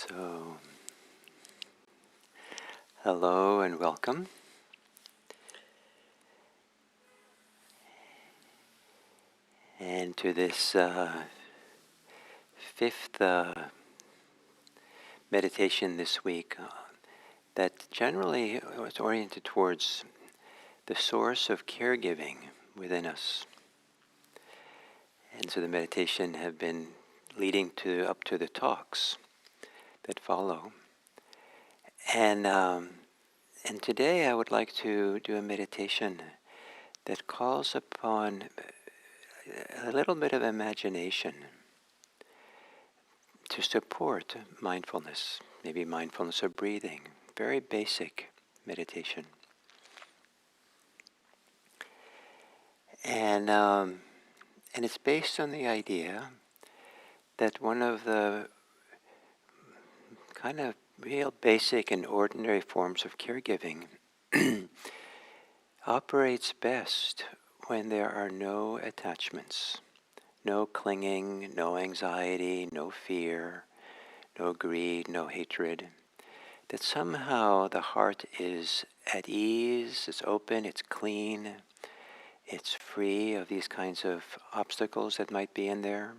So, hello and welcome. And to this fifth meditation this week that generally was oriented towards the source of caregiving within us. And so the meditation have been leading up to the talks that follow. And today I would like to do a meditation that calls upon a little bit of imagination to support mindfulness, maybe mindfulness of breathing, very basic meditation. And it's based on the idea that one of the kind of real basic and ordinary forms of caregiving operates best when there are no attachments, no clinging, no anxiety, no fear, no greed, no hatred. That somehow the heart is at ease, it's open, it's clean, it's free of these kinds of obstacles that might be in there,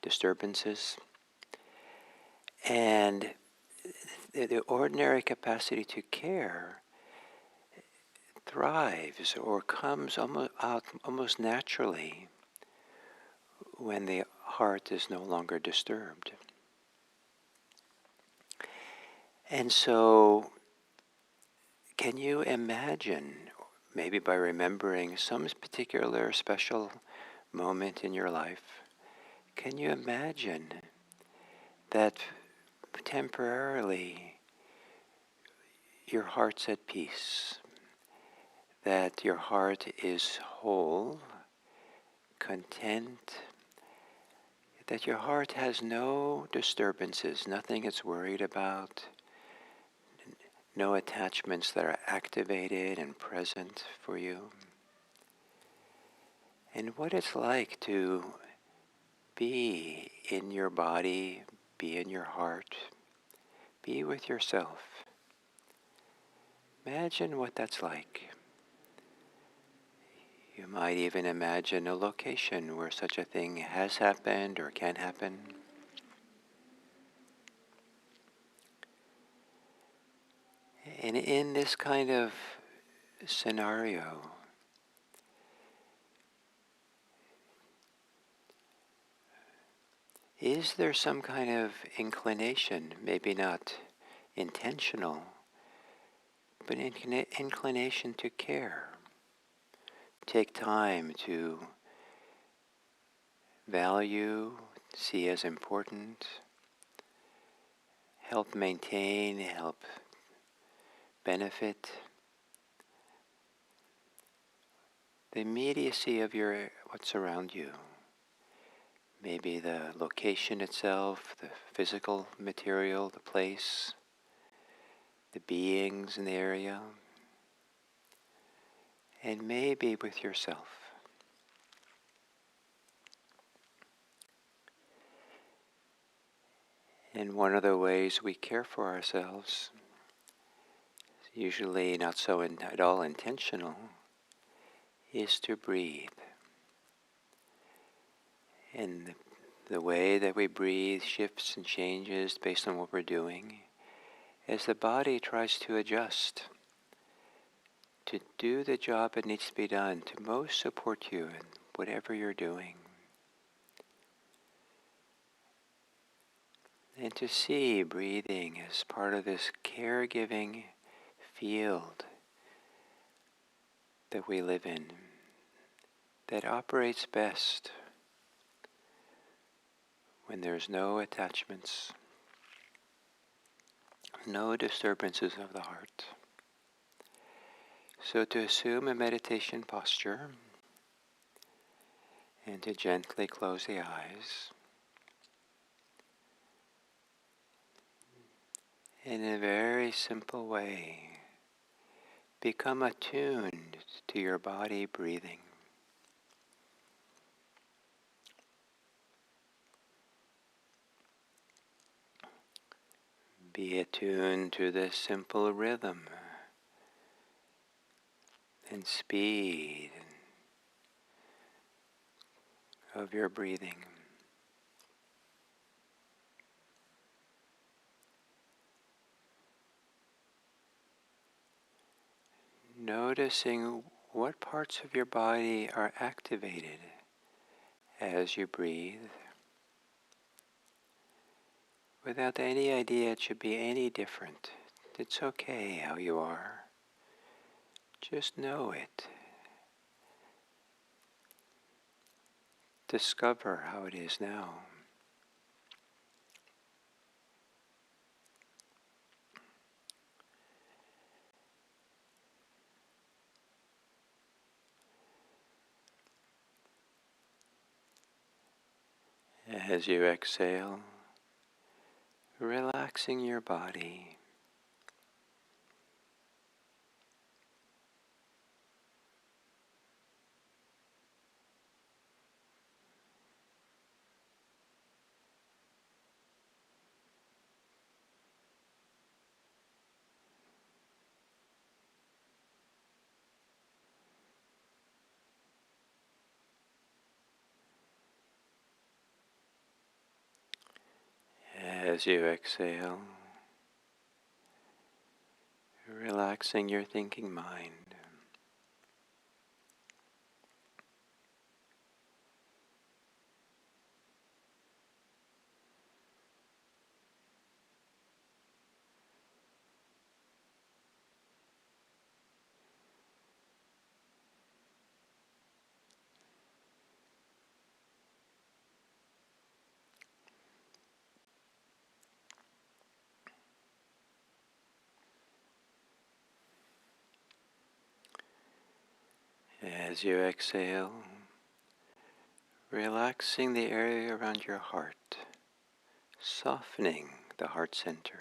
disturbances. And the ordinary capacity to care thrives or comes almost naturally when the heart is no longer disturbed. And so, can you imagine, maybe by remembering some particular special moment in your life, can you imagine that temporarily your heart's at peace, that your heart is whole, content, that your heart has no disturbances, nothing it's worried about, no attachments that are activated and present for you. And what it's like to be in your body, be in your heart, be with yourself. Imagine what that's like. You might even imagine a location where such a thing has happened or can happen. And in this kind of scenario, is there some kind of inclination, maybe not intentional, but inclination to care? Take time to value, see as important, help maintain, help benefit the immediacy of what's around you. Maybe the location itself, the physical material, the place, the beings in the area, and maybe with yourself. And one of the ways we care for ourselves, usually not so at all intentional, is to breathe. And the way that we breathe shifts and changes based on what we're doing as the body tries to adjust, to do the job that needs to be done, to most support you in whatever you're doing. And to see breathing as part of this caregiving field that we live in, that operates best when there's no attachments, no disturbances of the heart. So to assume a meditation posture and to gently close the eyes. In a very simple way, become attuned to your body breathing. Be attuned to the simple rhythm and speed of your breathing. Noticing what parts of your body are activated as you breathe, without any idea it should be any different. It's okay how you are. Just know it. Discover how it is now. As you exhale, relaxing your body. As you exhale, relaxing your thinking mind. As you exhale, relaxing the area around your heart, softening the heart center.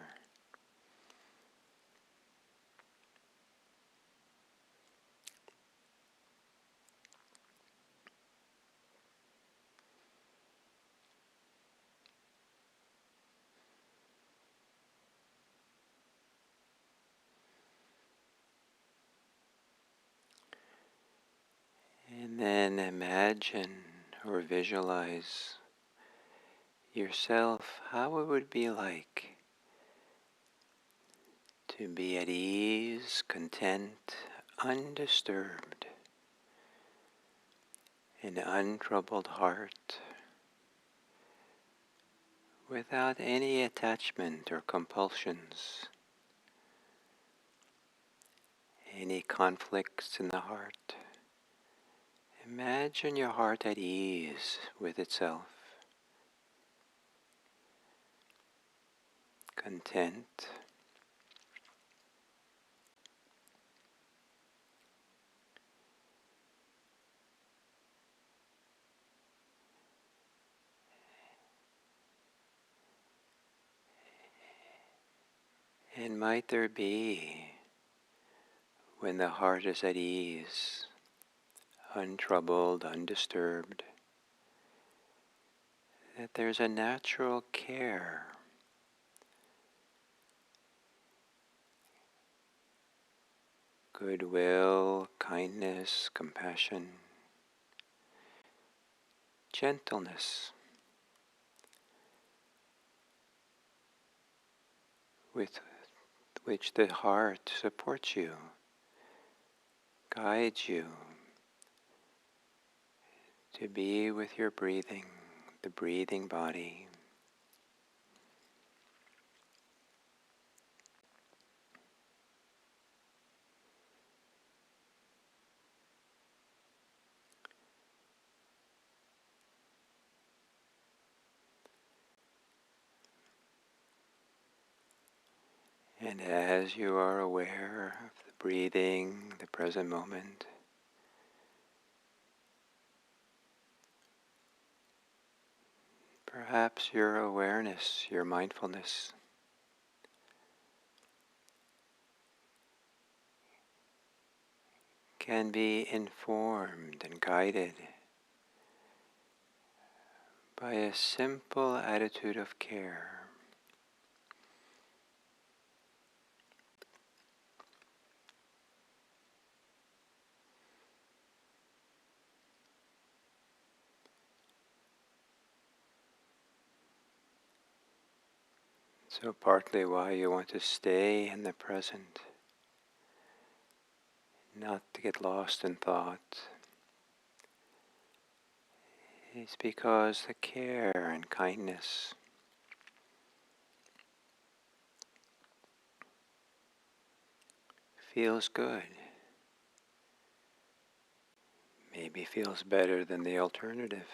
And then imagine or visualize yourself how it would be like to be at ease, content, undisturbed, an untroubled heart, without any attachment or compulsions, any conflicts in the heart. Imagine your heart at ease with itself, content, and might there be, when the heart is at ease, untroubled, undisturbed, that there's a natural care, goodwill, kindness, compassion, gentleness, with which the heart supports you, guides you to be with your breathing, the breathing body. And as you are aware of the breathing, the present moment, perhaps your awareness, your mindfulness can be informed and guided by a simple attitude of care. So partly why you want to stay in the present, not to get lost in thought, is because the care and kindness feels good. Maybe feels better than the alternative.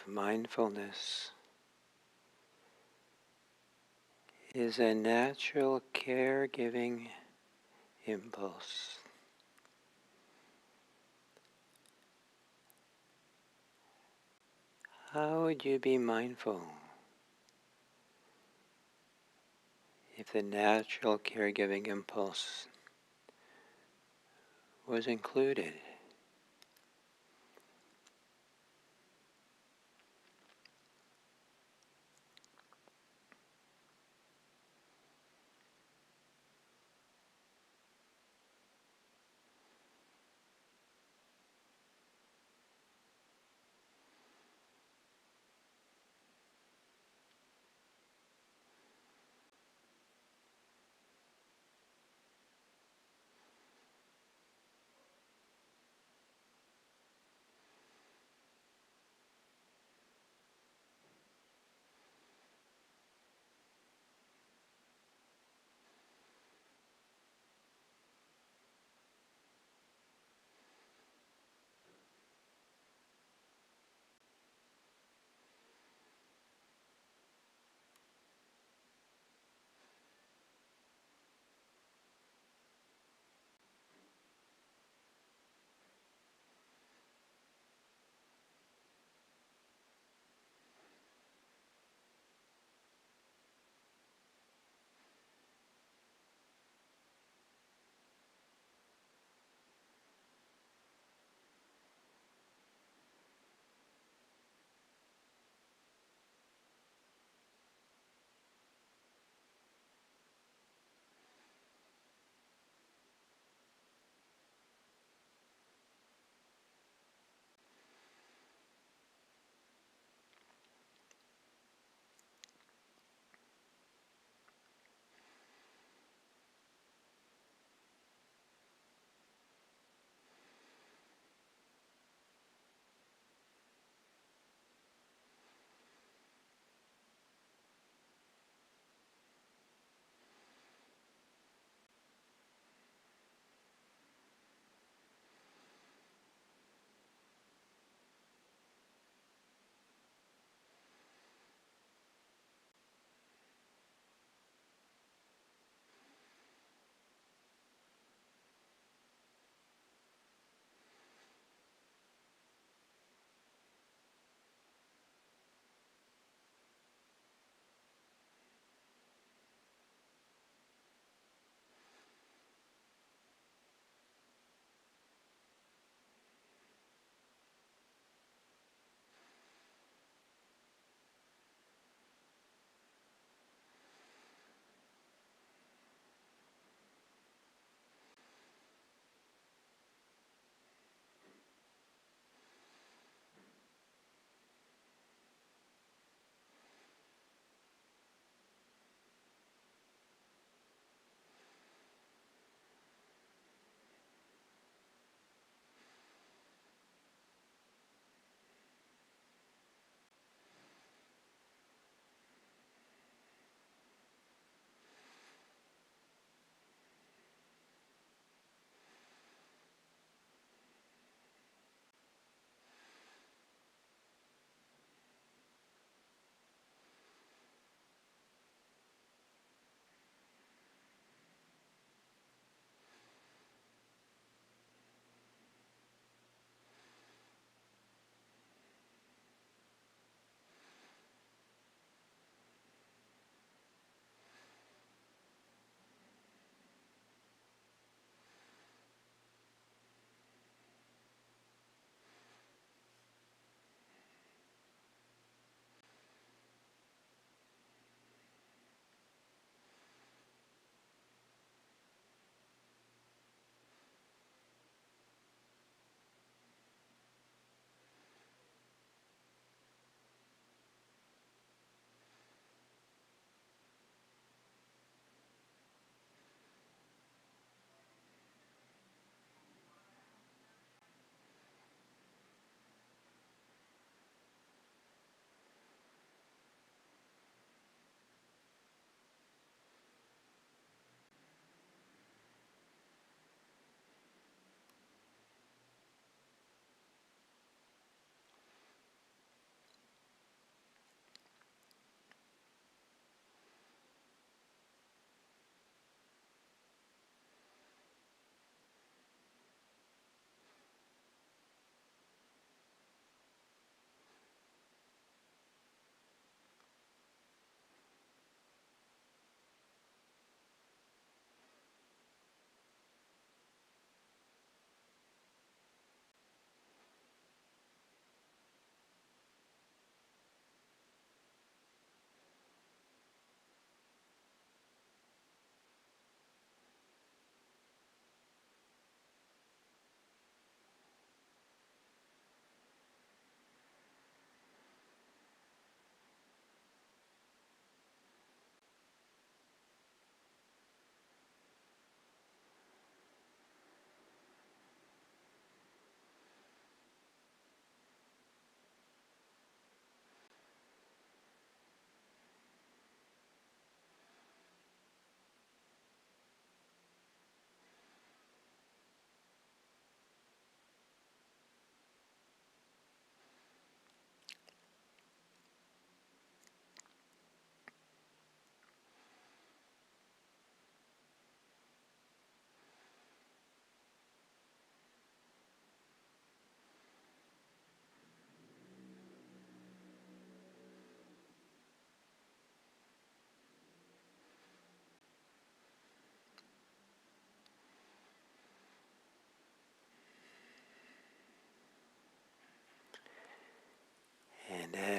mindfulness is a natural caregiving impulse. How would you be mindful if the natural caregiving impulse was included?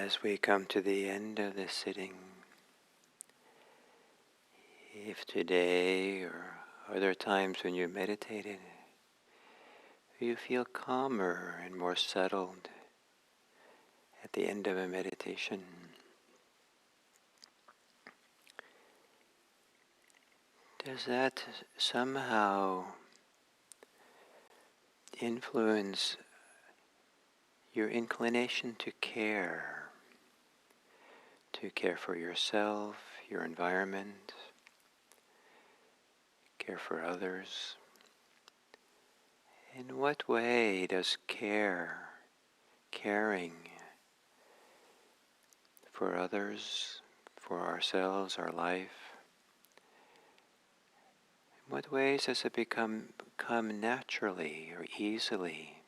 As we come to the end of this sitting, if today or other times when you meditated, you feel calmer and more settled at the end of a meditation, does that somehow influence your inclination to care for yourself, your environment, care for others? In what way does caring for others, for ourselves, our life, in what ways does it come naturally or easily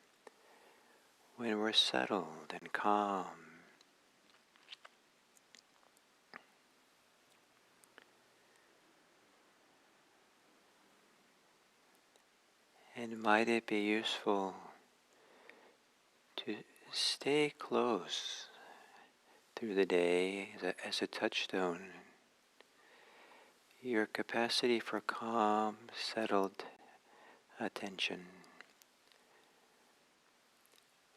when we're settled and calm? And might it be useful to stay close through the day as a touchstone, your capacity for calm, settled attention,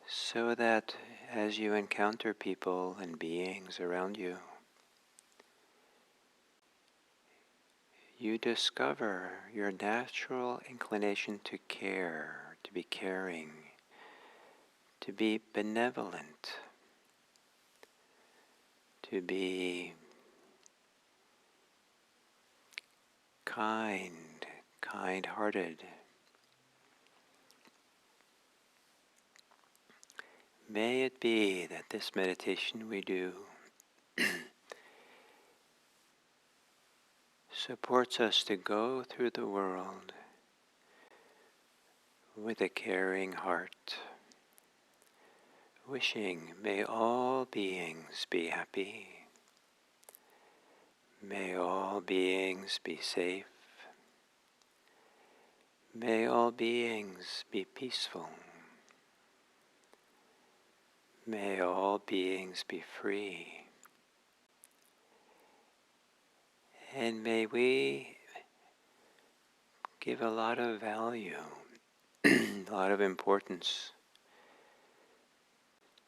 so that as you encounter people and beings around you, you discover your natural inclination to care, to be caring, to be benevolent, to be kind-hearted. May it be that this meditation we do supports us to go through the world with a caring heart, wishing may all beings be happy, may all beings be safe, may all beings be peaceful, may all beings be free, and may we give a lot of value, a lot of importance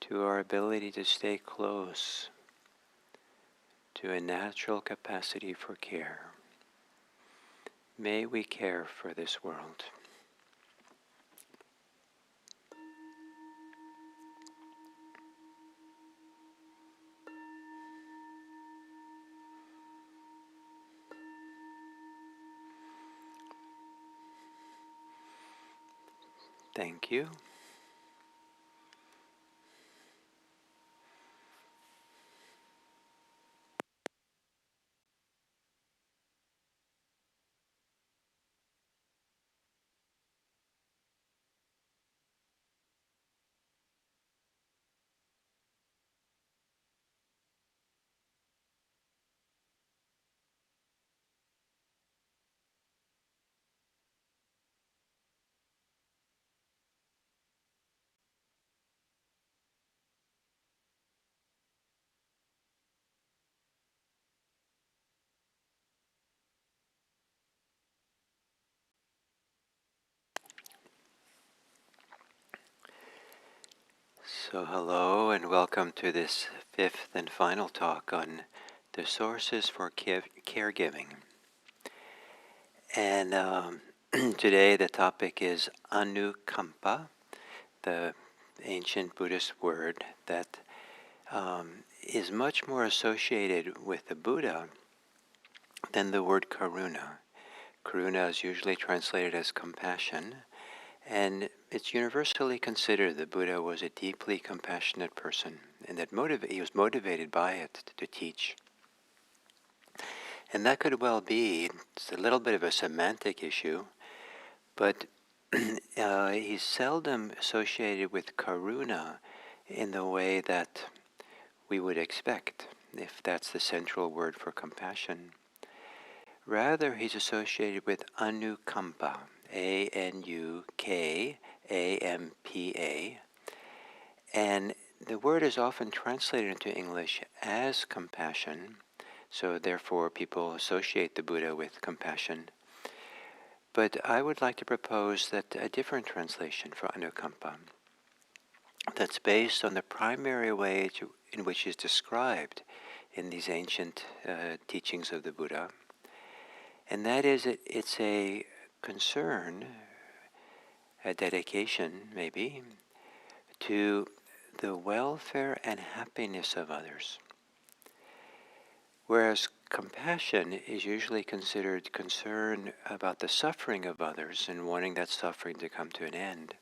to our ability to stay close to a natural capacity for care. May we care for this world. Thank you. So hello and welcome to this fifth and final talk on the sources for caregiving. And today the topic is anukampa, the ancient Buddhist word that is much more associated with the Buddha than the word karuna. Karuna is usually translated as compassion, and it's universally considered that Buddha was a deeply compassionate person, and that he was motivated by it to teach. And that could well be, it's a little bit of a semantic issue, but he's seldom associated with karuna in the way that we would expect, if that's the central word for compassion. Rather, he's associated with anukampa, Anukampa, and the word is often translated into English as compassion, so therefore people associate the Buddha with compassion. But I would like to propose that a different translation for anukampa that's based on the primary way in which is described in these ancient teachings of the Buddha, and that is it's a concern, a dedication maybe, to the welfare and happiness of others. Whereas compassion is usually considered concern about the suffering of others and wanting that suffering to come to an end.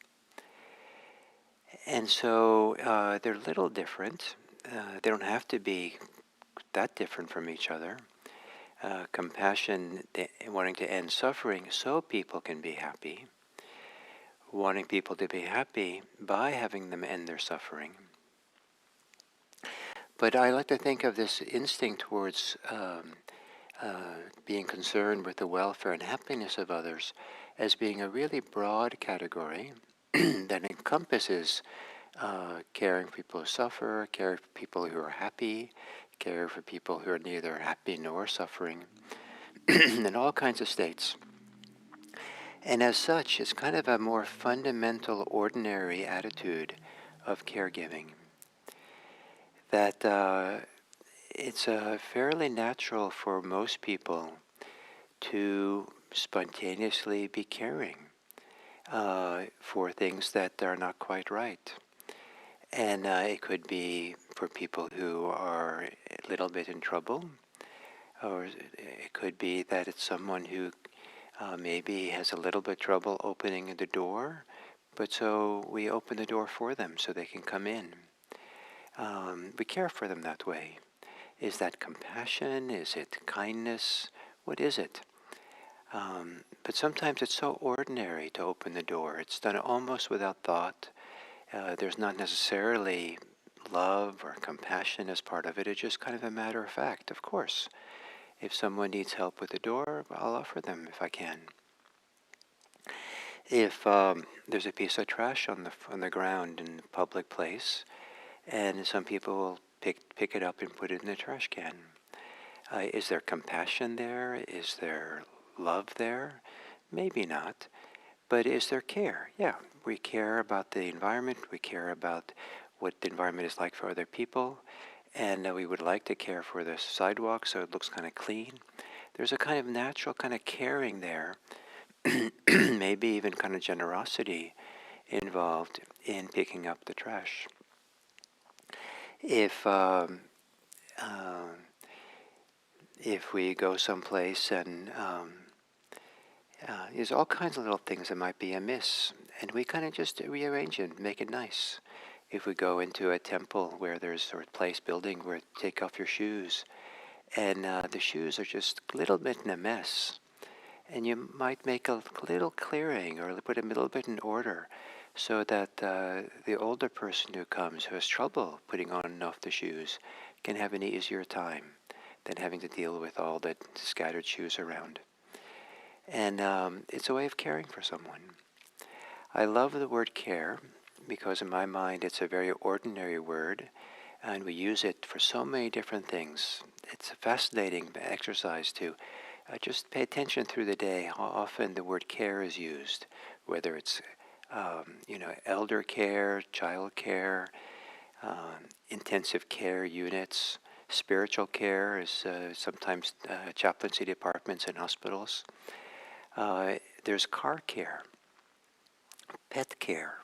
And so they're a little different. They don't have to be that different from each other. Compassion, wanting to end suffering so people can be happy. Wanting people to be happy by having them end their suffering. But I like to think of this instinct towards being concerned with the welfare and happiness of others as being a really broad category that encompasses caring for people who suffer, caring for people who are happy, caring for people who are neither happy nor suffering, in all kinds of states. And as such, it's kind of a more fundamental, ordinary attitude of caregiving. That it's fairly natural for most people to spontaneously be caring for things that are not quite right. And it could be for people who are a little bit in trouble, or it could be that it's someone who maybe has a little bit trouble opening the door, but so we open the door for them so they can come in. We care for them that way. Is that compassion? Is it kindness? What is it? But sometimes it's so ordinary to open the door. It's done almost without thought. There's not necessarily love or compassion as part of it. It's just kind of a matter of fact. Of course, if someone needs help with the door, I'll offer them if I can. If there's a piece of trash on the ground in a public place, and some people will pick it up and put it in the trash can. Is there compassion there? Is there love there? Maybe not. But is there care? Yeah, we care about the environment. We care about what the environment is like for other people. And we would like to care for the sidewalk so it looks kind of clean. There's a kind of natural kind of caring there, maybe even kind of generosity involved in picking up the trash. If we go someplace and there's all kinds of little things that might be amiss, and we kind of just rearrange it and make it nice. If we go into a temple where there's or a place building where take off your shoes, and the shoes are just a little bit in a mess, and you might make a little clearing or put a little bit in order, so that the older person who comes who has trouble putting on and off the shoes can have an easier time than having to deal with all the scattered shoes around. And it's a way of caring for someone. I love the word care because in my mind it's a very ordinary word, and we use it for so many different things. It's a fascinating exercise to just pay attention through the day how often the word care is used, whether it's elder care, child care, intensive care units. Spiritual care is sometimes chaplaincy departments in hospitals. There's car care, pet care.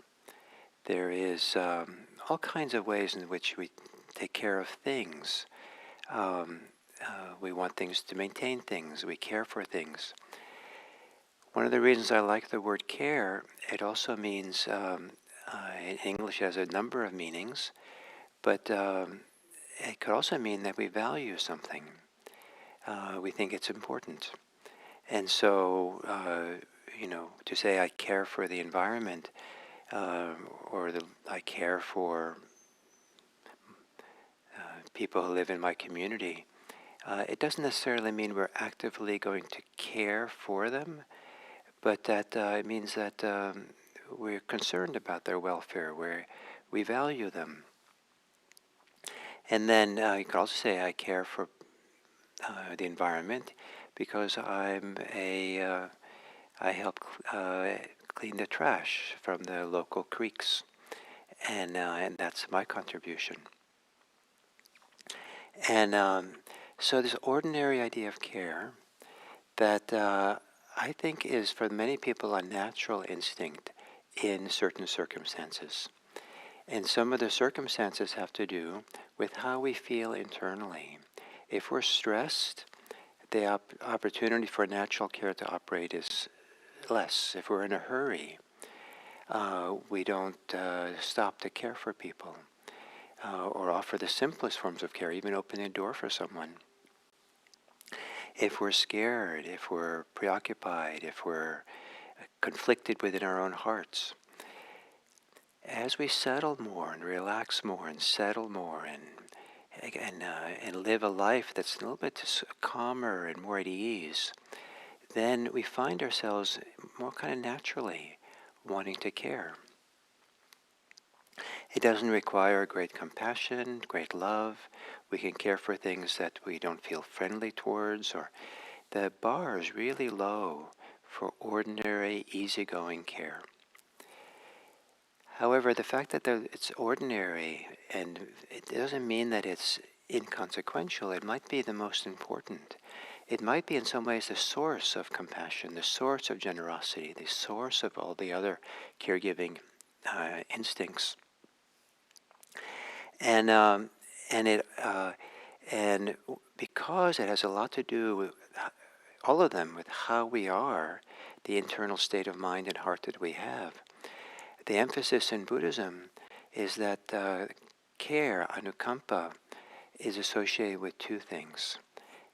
There is all kinds of ways in which we take care of things. We want things to maintain things. We care for things. One of the reasons I like the word care, it also means, in English it has a number of meanings, but it could also mean that we value something. We think it's important. And so, to say I care for the environment, or I care for people who live in my community, it doesn't necessarily mean we're actively going to care for them, but that it means that we're concerned about their welfare, we value them. And then you could also say I care for the environment because I help clean the trash from the local creeks, and that's my contribution. And so this ordinary idea of care that I think is for many people a natural instinct in certain circumstances. And some of the circumstances have to do with how we feel internally. If we're stressed, the opportunity for natural care to operate is less. If we're in a hurry, we don't stop to care for people or offer the simplest forms of care, even opening a door for someone. If we're scared, if we're preoccupied, if we're conflicted within our own hearts, as we settle more and relax more and settle more and live a life that's a little bit calmer and more at ease, then we find ourselves more kind of naturally wanting to care. It doesn't require great compassion, great love. We can care for things that we don't feel friendly towards, or the bar is really low for ordinary, easygoing care. However, the fact that it's ordinary, and it doesn't mean that it's inconsequential. It might be the most important. It might be in some ways the source of compassion, the source of generosity, the source of all the other caregiving instincts. And because it has a lot to do with all of them with how we are, the internal state of mind and heart that we have. The emphasis in Buddhism is that care, anukampa, is associated with two things.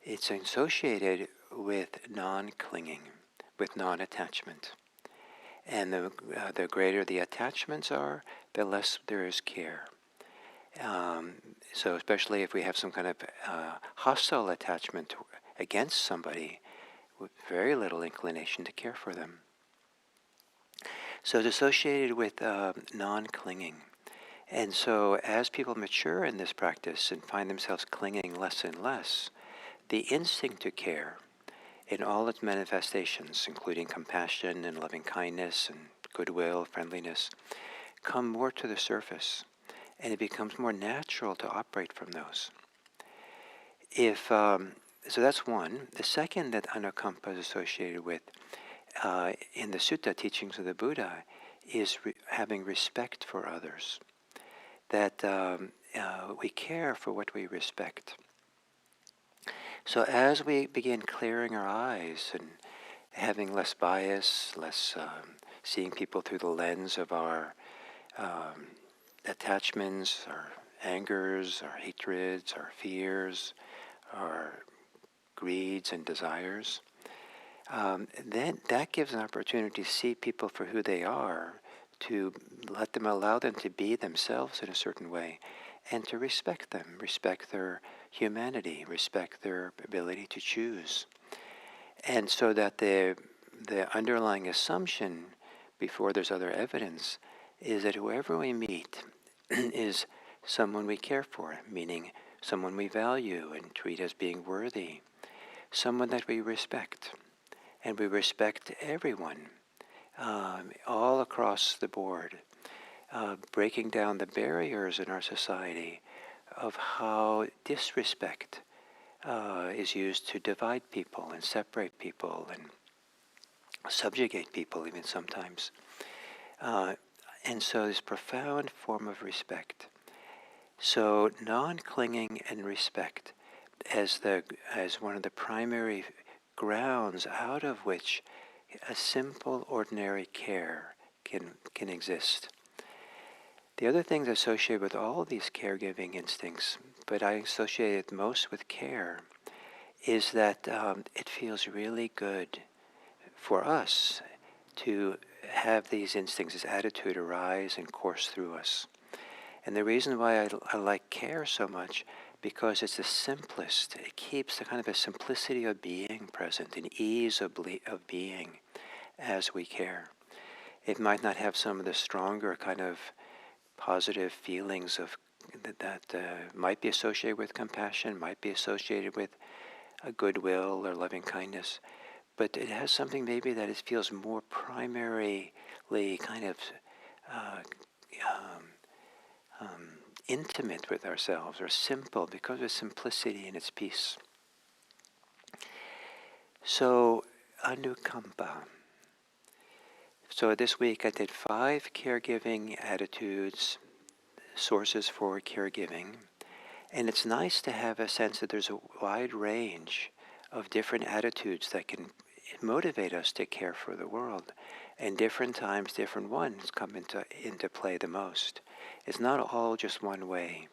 It's associated with non-clinging, with non-attachment. And the greater the attachments are, the less there is care. So especially if we have some kind of hostile attachment against somebody, with very little inclination to care for them. So it's associated with non-clinging. And so as people mature in this practice and find themselves clinging less and less, the instinct to care in all its manifestations, including compassion and loving kindness and goodwill, friendliness, come more to the surface. And it becomes more natural to operate from those. So that's one. The second that anukampa is associated with in the sutta teachings of the Buddha is having respect for others. That we care for what we respect. So as we begin clearing our eyes and having less bias, less seeing people through the lens of our attachments, our angers, our hatreds, our fears, our greeds and desires, then that gives an opportunity to see people for who they are, to allow them to be themselves in a certain way, and to respect them, respect their humanity, respect their ability to choose. And so that the underlying assumption, before there's other evidence, is that whoever we meet is someone we care for, meaning someone we value and treat as being worthy, someone that we respect. And we respect everyone, all across the board, breaking down the barriers in our society of how disrespect is used to divide people and separate people and subjugate people even sometimes. And so this profound form of respect. So non-clinging and respect as one of the primary grounds out of which a simple, ordinary care can exist. The other things associated with all these caregiving instincts, but I associate it most with care, is that it feels really good for us to have these instincts, this attitude arise and course through us. And the reason why I like care so much, because it's the simplest. It keeps the kind of a simplicity of being present, an ease of being as we care. It might not have some of the stronger kind of positive feelings of might be associated with compassion, might be associated with a goodwill or loving kindness, but it has something maybe that it feels more primarily kind of uh, um, um, intimate with ourselves, or simple because of its simplicity and its peace. So, anukampa. So this week I did 5 caregiving attitudes, sources for caregiving. And it's nice to have a sense that there's a wide range of different attitudes that can motivate us to care for the world. And different times, different ones come into play the most. It's not all just one way.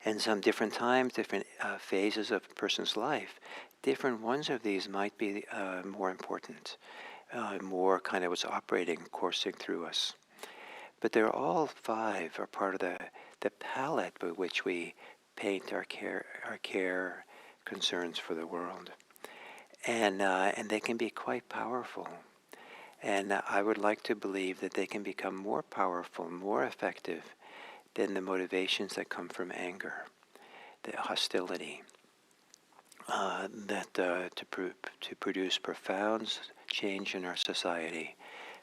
And some different times, different phases of a person's life, different ones of these might be more important, more kind of what's operating, coursing through us. But they're all 5 are part of the palette by which we paint our care concerns for the world. And they can be quite powerful. And I would like to believe that they can become more powerful, more effective than the motivations that come from anger, the hostility, to produce profound change in our society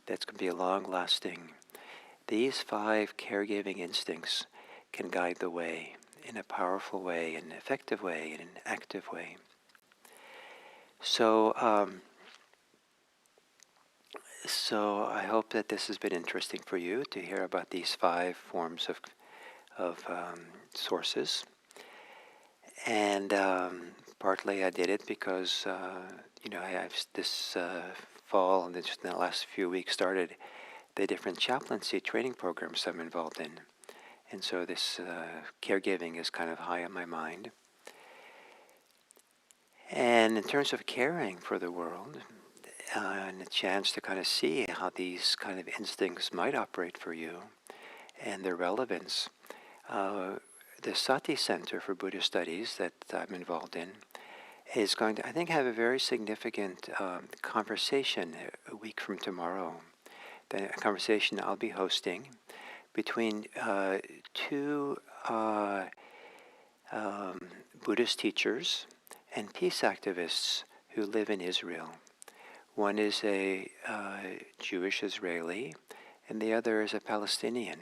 that's going to be long-lasting. These 5 caregiving instincts can guide the way in a powerful way, an effective way, in an active way. So I hope that this has been interesting for you to hear about these 5 forms of sources. And partly I did it because, I've this fall and just in the last few weeks started the different chaplaincy training programs I'm involved in. And so this caregiving is kind of high on my mind. And in terms of caring for the world, and a chance to kind of see how these kind of instincts might operate for you and their relevance, the Sati Center for Buddhist Studies that I'm involved in is going to, I think, have a very significant conversation a week from tomorrow. The conversation I'll be hosting between 2 Buddhist teachers and peace activists who live in Israel. One is a Jewish Israeli, and the other is a Palestinian.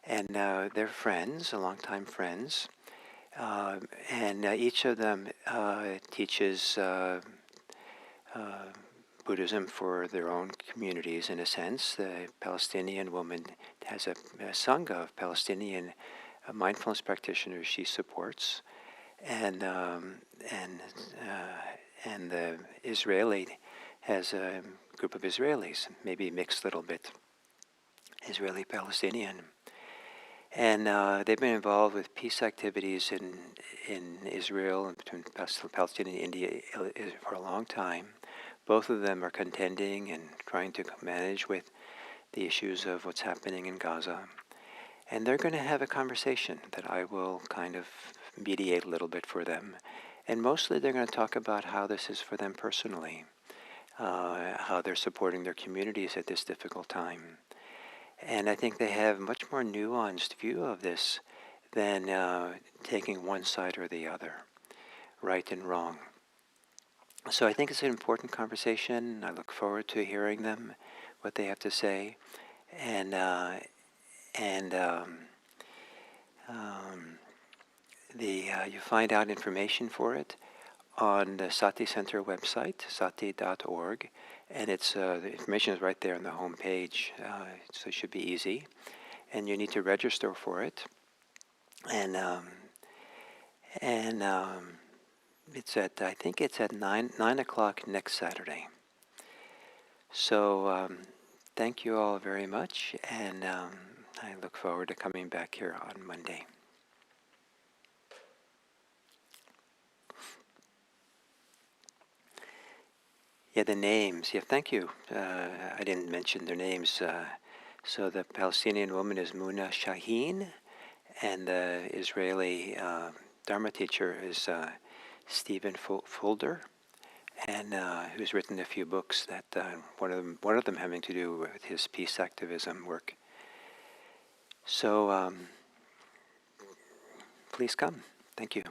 And they're friends, longtime friends, and each of them teaches Buddhism for their own communities, in a sense. The Palestinian woman has a sangha of Palestinian mindfulness practitioners she supports, and the Israeli has a group of Israelis, maybe mixed a little bit, Israeli-Palestinian. And they've been involved with peace activities in Israel and between Palestine and India for a long time. Both of them are contending and trying to manage with the issues of what's happening in Gaza. And they're going to have a conversation that I will kind of mediate a little bit for them. And mostly they're going to talk about how this is for them personally, how they're supporting their communities at this difficult time. And I think they have a much more nuanced view of this than taking one side or the other, right and wrong. So I think it's an important conversation. I look forward to hearing them, what they have to say, and you find out information for it on the Sati Center website, sati.org, and it's the information is right there on the home page, so it should be easy. And you need to register for it, and it's at, I think it's at 9 o'clock next Saturday. So thank you all very much, and I look forward to coming back here on Monday. Yeah, the names. Yeah, thank you. I didn't mention their names. So the Palestinian woman is Muna Shaheen, and the Israeli Dharma teacher is Stephen Fulder, and who's written a few books that one of them having to do with his peace activism work. So please come. Thank you.